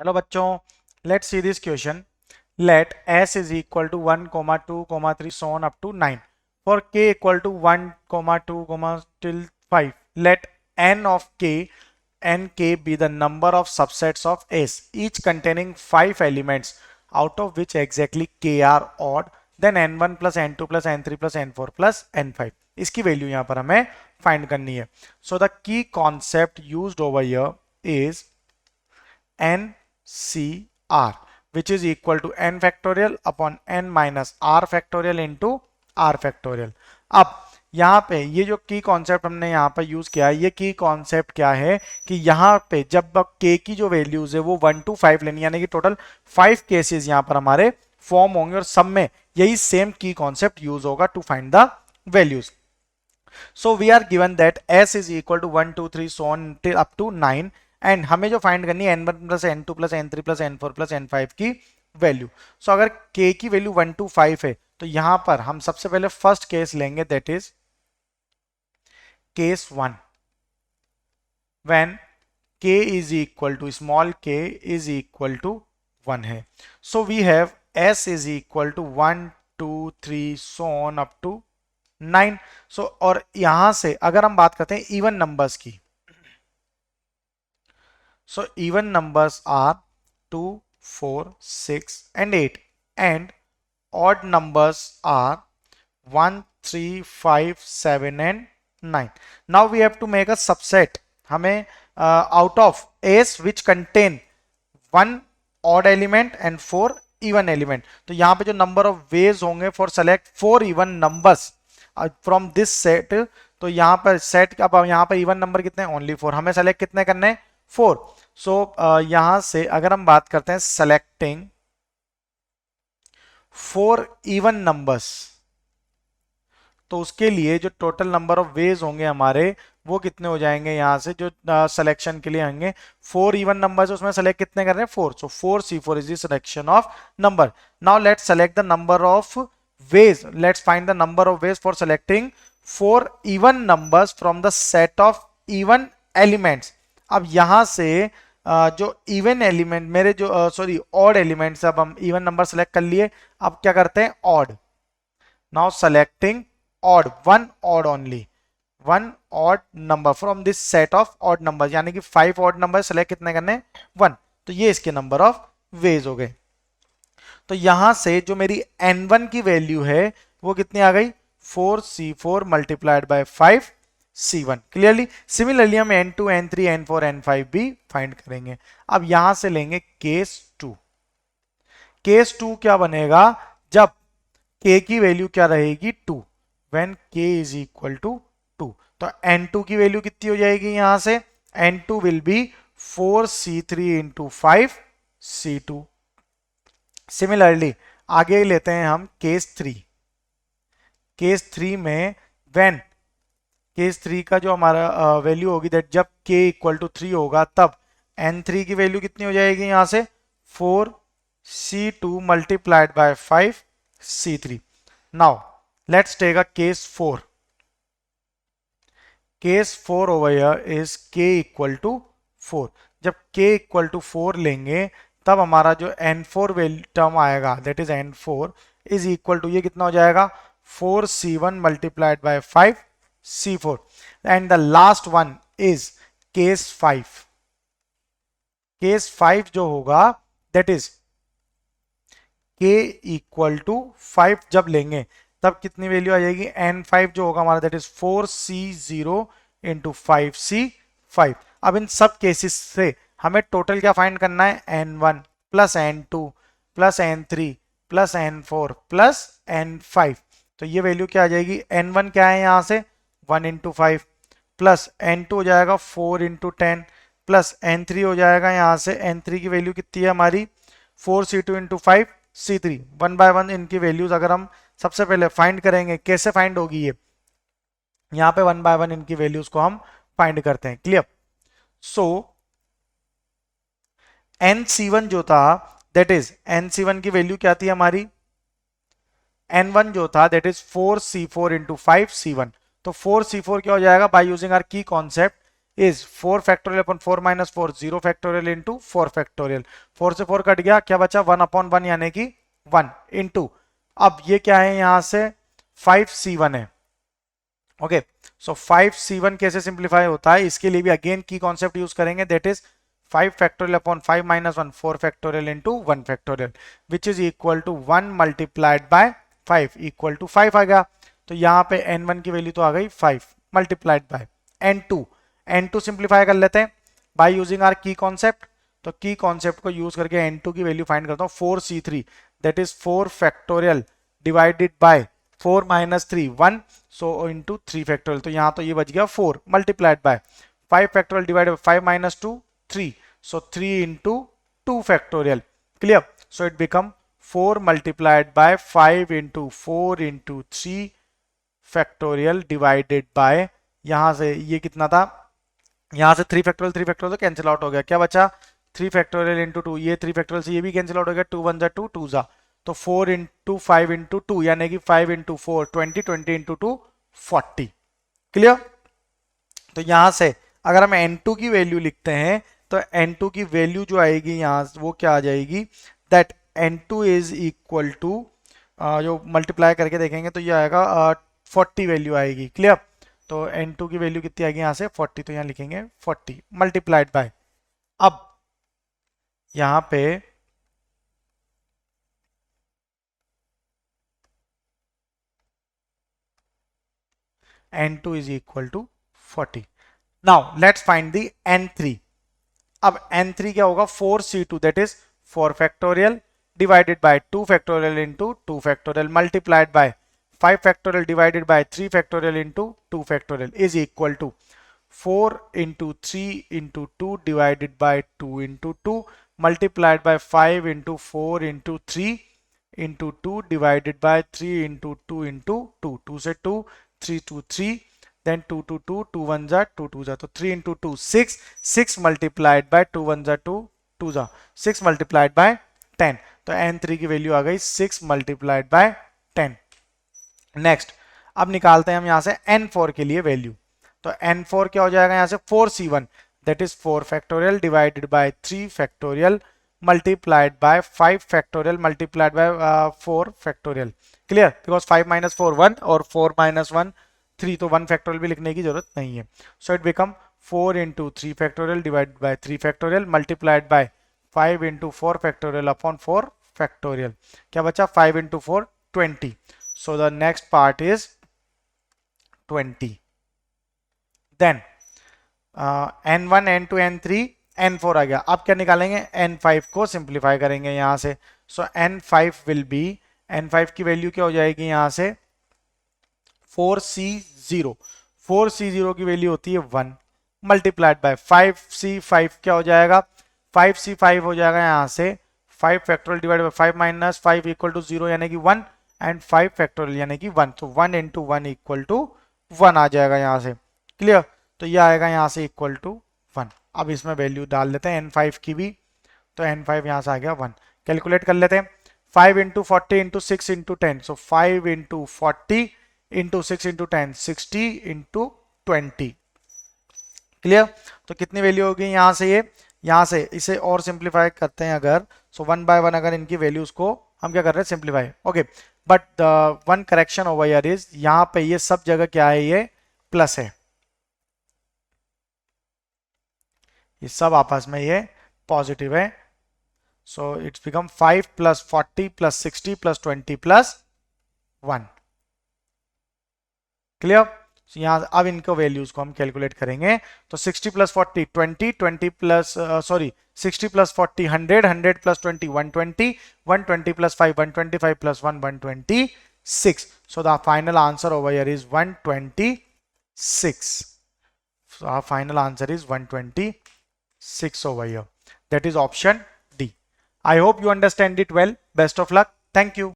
Hello बच्चों, let's see this question. Let s is equal to 1, 2, 3 so on up to 9. For k equal to 1, 2, till 5, let n of k and k be the number of subsets of S, each containing 5 elements, out of which exactly k are odd. Then n1 plus n2 plus n3 plus n4 plus n5. इसकी value यहाँ पर हमें find करनी है. So the key concept used over here is NCR, which is equal to n factorial upon n minus r factorial into r factorial. अब यहाँ पे ये जो की कॉन्सेप्ट हमने यहाँ पर यूज किया है, ये की कॉन्सेप्ट क्या है कि यहाँ पे जब k की जो वैल्यूज है वो 1 to 5 लेनी, यानी कि टोटल 5 केसेस यहाँ पर हमारे फॉर्म होंगे और सब में यही सेम की कॉन्सेप्ट यूज होगा to find the values. So we are given that s is equal to 1, 2, 3 so on till up to 9, and हमें जो फाइंड करनी है n1 plus n2 plus n3 plus n4 plus n5 की value. सो अगर k की value 1 to 5 है तो यहां पर हम सबसे पहले फर्स्ट केस लेंगे, that is case 1, when k is equal to small k is equal to 1 है. So we have s is equal to 1, 2, 3 so on up to 9. So और यहां से अगर हम बात करते हैं इवन नंबर्स की, so even numbers are 2, 4, 6 and 8, and odd numbers are 1, 3, 5, 7 and 9. Now we have to make a subset. हमें out of S which contain 1 odd element and 4 even element. तो यहाँ पे जो number of ways होंगे for select 4 even numbers from this set, तो यहाँ पर set, अब यहाँ पर even number कितने, only 4. हमें select कितने करने हैं, 4. सो यहां से अगर हम बात करते हैं सेलेक्टिंग 4 इवन नंबर्स, तो उसके लिए जो टोटल नंबर ऑफ वेज होंगे हमारे वो कितने हो जाएंगे, यहां से जो सिलेक्शन के लिए होंगे 4 इवन नंबर्स, उसमें सेलेक्ट कितने कर रहे हैं, 4. सो 4c4 is the selection of number. Now let's select the number of ways. Let's find the number of ways for selecting 4 even numbers from the set of even elements. अब यहां से जो even element मेरे जो sorry odd elements, अब हम even number select कर लिए, अब क्या करते हैं odd. Now selecting odd, one odd only, one odd number from this set of odd number, यानी कि 5 ऑड नंबर सेलेक्ट कितने करने, 1. तो ये इसके नंबर ऑफ वेज हो गए. तो यहां से जो मेरी n1 की वैल्यू है वो कितनी आ गई, 4c4 multiplied by 5c1. Clearly. Similarly हम n2, n3, n4, n5 भी फाइंड करेंगे. अब यहां से लेंगे केस 2. केस 2 क्या बनेगा, जब k की वैल्यू क्या रहेगी, 2, when k is equal to 2. तो n2 की वैल्यू कितनी हो जाएगी, यहां से n2 will be 4c3 into 5c2. Similarly आगे लेते हैं हम केस 3. केस 3 में व्हेन केस 3 का जो हमारा वैल्यू होगी, दैट जब k इक्वल टू 3 होगा तब n3 की वैल्यू कितनी हो जाएगी, यहां से 4c2 multiplied by 5c3. Now let's take a case 4. Case 4 over here is k equal to 4. जब k इक्वल टू 4 लेंगे तब हमारा जो n4 वैल्यू टर्म आएगा, that is n4 is equal to, ये कितना हो जाएगा, 4c1 multiplied by 5c4. And the last one is case 5. Case 5 जो होगा, that is k equal to 5 जब लेंगे तब कितनी वैल्यू आ जाएगी, n5 जो होगा हमारा, that is 4c0 into 5c5. अब इन सब केसेस से हमें टोटल क्या फाइंड करना है, n1 plus n2 plus n3 plus n4 plus n5. तो ये वैल्यू क्या आ जाएगी, n1 क्या है यहां से 1 इंटू 5 प्लस n2 हो जाएगा 4 इंटू 10 प्लस n3 हो जाएगा यहां से, n3 की वैल्यू कितनी है हमारी 4c2 इंटू 5c3. 1 बाय 1 इनकी वैल्यूज अगर हम सबसे पहले फाइंड करेंगे, कैसे फाइंड होगी ये, यहाँ पे 1 बाय 1 इनकी वैल्यूज को हम फाइंड करते हैं. क्लियर. सो nc1 जो था, दैट इज nc1 की वैल्यू क्या थी हमारी, n1 जो था that is 4c4 into 5c1. तो 4c4 क्या हो जाएगा, बाय यूजिंग आर की concept, is 4 factorial upon 4 minus 4 0 factorial into 4 factorial. 4 से 4 कट गया, क्या बचा 1 अपॉन 1 यानी कि 1 इंटू, अब ये क्या है यहां से 5c1 है। ओके, सो 5c1 कैसे सिंप्लीफाई होता है, इसके लिए भी अगेन की कॉन्सेप्ट यूज करेंगे, that is 5 factorial upon 5 minus 1 4 factorial into 1 factorial which is equal to 1 multiplied by 5 equal to 5 आ गया। तो यहाँ पे n1 की वैल्यू तो आ गई 5 मल्टीप्लाइड बाय n2 सिंप्लीफाई कर लेते हैं बाय यूजिंग आर की कॉन्सेप्ट। तो की कॉन्सेप्ट को यूज करके n2 की वैल्यू फाइंड करता हूँ 4c3 that is 4 factorial divided by 4 minus 3 1 so into 3 factorial. तो यहाँ तो ये बच गया 4 multiplied by 5 factorial divided by 5 minus 2 3 so 3 into 2 factorial. Clear, so it become 4 multiplied by 5 into 4 into 3 factorial divided by, यहां से ये कितना था, यहां से 3 फैक्टोरियल तो कैंसिल आउट हो गया, क्या बचा 3 फैक्टोरियल इंटू 2, ये 3 फैक्टोरियल से ये भी कैंसिल आउट हो गया, 2 1 जा 2 2 जा, तो 4 इंटू 5 इंटू 2 यानी कि 5 इंटू 4 20 20 इंटू 2 40। क्लियर, तो यहां से अगर हम n2 की वैल्यू लिखते हैं तो n2 की वैल्यू जो आएगी यहां वो क्या आ जाएगी, that n2 is equal to, जो मल्टीप्लाई करके देखेंगे तो ये आएगा 40 वैल्यू आएगी। क्लियर, तो n2 की वैल्यू कितनी आएगी यहां से 40, तो यहां लिखेंगे 40 मल्टीप्लाइड बाय, अब यहां पे n2 is equal to 40। Now let's find the n3। अब n3 क्या होगा 4c2 that is 4 factorial divided by 2 factorial into 2 factorial multiplied by 5 factorial divided by 3 factorial into 2 factorial is equal to 4 into 3 into 2 divided by 2 into 2 multiplied by 5 into 4 into 3 into 2 divided by 3 into 2 into 2, 2 से 2 3 to 3 then 2 to 2 2 1 जा 2 2 जा, तो 3 into 2 6 6 multiplied by 2 1 जा 2 2 जा 6 multiplied by 10, तो n3 की value आ गई 6 multiplied by 10। Next अब निकालते हैं हम यहां से n4 के लिए वैल्यू, तो n4 क्या हो जाएगा यहां से 4c1 that is 4 factorial divided by 3 factorial multiplied by 5 factorial multiplied by 4 factorial. Clear, because 5 minus 4 1 और 4 माइनस 1 3, तो 1 फैक्टोरियल भी लिखने की जरूरत नहीं है। So it become 4 into 3 factorial divided by 3 factorial multiplied by 5 into 4 factorial upon 4 factorial, क्या बचा 5 into 4 20, so the next part is 20। then n1 n2 n3 n4 आ गया, अब क्या निकालेंगे n5 को सिंप्लीफाई करेंगे यहां से, सो n5 विल बी, n5 की वैल्यू क्या हो जाएगी यहां से 4c0, 4c0 की वैल्यू होती है 1 मल्टीप्लाइड बाय 5c5 क्या हो जाएगा 5c5 हो जाएगा यहां से 5 factorial divide by 5 minus 5 equal to 0 यानी कि 1 एंड 5 फैक्टोरियल यानी कि 1, तो 1 इंटू 1 इक्वल टू 1 आ जाएगा यहां से। क्लियर, तो ये आएगा यहां से इक्वल टू 1। अब इसमें वैल्यू डाल देते हैं n5 की भी, तो n5 यहां से आ गया 1। कैलकुलेट कर लेते हैं 5 इंटू 40 इंटू 6 इंटू 10, सो 5 into 40 into 6 into 10 60 into 20। Clear, तो कितनी वैल्यू होगी यहां से, ये यहां से इसे और सिंप्लीफाई करते हैं अगर, सो 1 बाय 1 अगर इनकी वैल्यूज को हम क्या कर रहे हैं simplify, okay, but the one correction over here is यहां पे ये सब जगह क्या है, ये प्लस है, ये सब आपस में ये पॉजिटिव है, so it's become 5 plus 40 plus 60 plus 20 plus 1। Clear, यहां अब इनको वैल्यूज को हम कैलकुलेट करेंगे, तो 60 plus 40 20 20 plus 60 plus 40 100 100 plus 20 120 120 plus 5 125 plus 1 126, so the final answer over here is 126, so our final answer is 126 over here, that is option D। I hope you understand it well, best of luck, thank you।